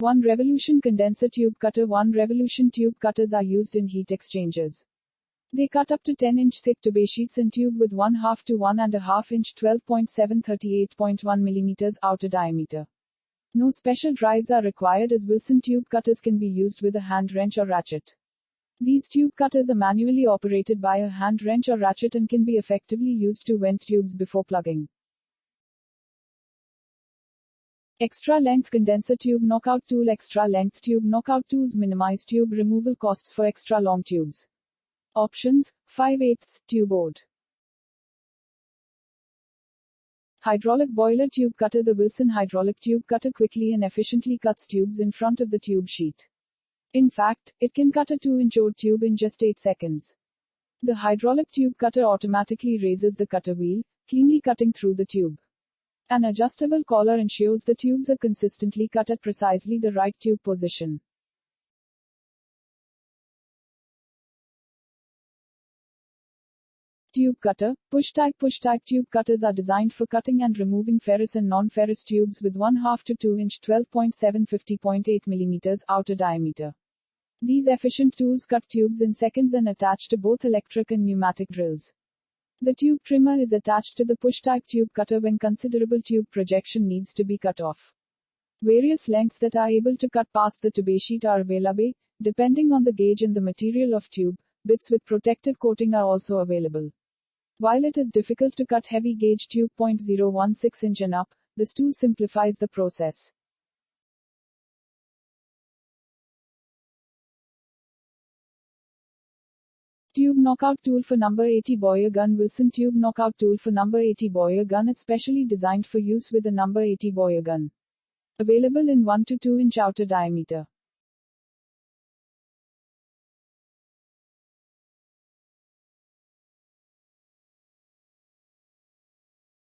1 revolution condenser tube cutter. 1 revolution tube cutters are used in heat exchangers. They cut up to 10-inch thick tube sheets in tube with 1/2 to 1.5 inch 12.7 38.1 mm outer diameter. No special drives are required as Wilson tube cutters can be used with a hand wrench or ratchet. These tube cutters are manually operated by a hand wrench or ratchet and can be effectively used to vent tubes before plugging. Extra length condenser tube knockout tool. Extra length tube knockout tools minimize tube removal costs for extra long tubes. Options: 5/8 tube board. Hydraulic boiler tube cutter. The Wilson hydraulic tube cutter quickly and efficiently cuts tubes in front of the tube sheet. In fact, it can cut a 2-inch odd tube in just 8 seconds. The hydraulic tube cutter automatically raises the cutter wheel, cleanly cutting through the tube. An adjustable collar ensures the tubes are consistently cut at precisely the right tube position. Tube cutter. Push-type tube cutters are designed for cutting and removing ferrous and non-ferrous tubes with 1/2 to 2-inch 12.7 50.8 mm outer diameter. These efficient tools cut tubes in seconds and attach to both electric and pneumatic drills. The tube trimmer is attached to the push-type tube cutter when considerable tube projection needs to be cut off. Various lengths that are able to cut past the tube sheet are available, depending on the gauge and the material of tube. Bits with protective coating are also available. While it is difficult to cut heavy gauge tube 0.016 inch and up, this tool simplifies the process. Tube knockout tool for number 80 Boyer gun. Wilson tube knockout tool for number 80 Boyer gun is specially designed for use with a number 80 Boyer gun. Available in 1 to 2 inch outer diameter.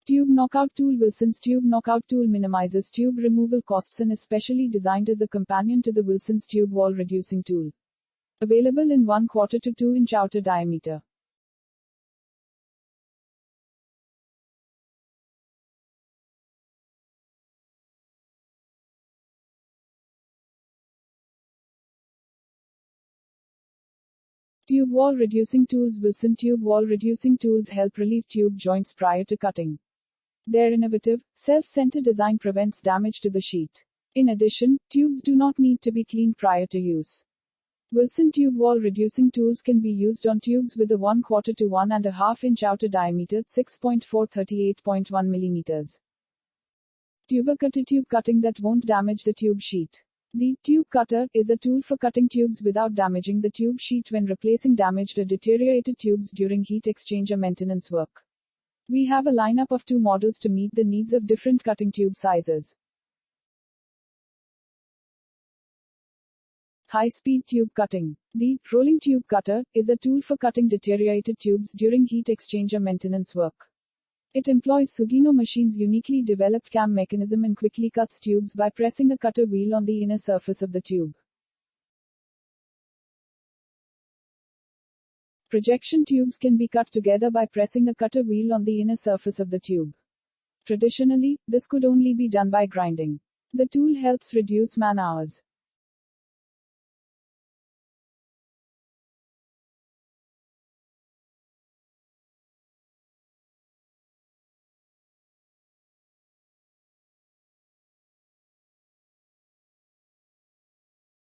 Tube knockout tool. Wilson's tube knockout tool minimizes tube removal costs and is specially designed as a companion to the Wilson's tube wall reducing tool. Available in 1/4 to 2 inch outer diameter. Tube wall reducing tools. Wilson tube wall reducing tools help relieve tube joints prior to cutting. Their innovative, self-centered design prevents damage to the sheet. In addition, tubes do not need to be cleaned prior to use. Wilson tube wall reducing tools can be used on tubes with a 1/4 to 1.5 inch outer diameter 6.4 38.1 mm. Tuber cutter. Tube cutting that won't damage the tube sheet. The tube cutter is a tool for cutting tubes without damaging the tube sheet when replacing damaged or deteriorated tubes during heat exchanger maintenance work. We have a lineup of 2 models to meet the needs of different cutting tube sizes. High-speed tube cutting. The rolling tube cutter is a tool for cutting deteriorated tubes during heat exchanger maintenance work. It employs Sugino machine's uniquely developed cam mechanism and quickly cuts tubes by pressing a cutter wheel on the inner surface of the tube. Projection tubes can be cut together by pressing a cutter wheel on the inner surface of the tube. Traditionally, this could only be done by grinding. The tool helps reduce man-hours.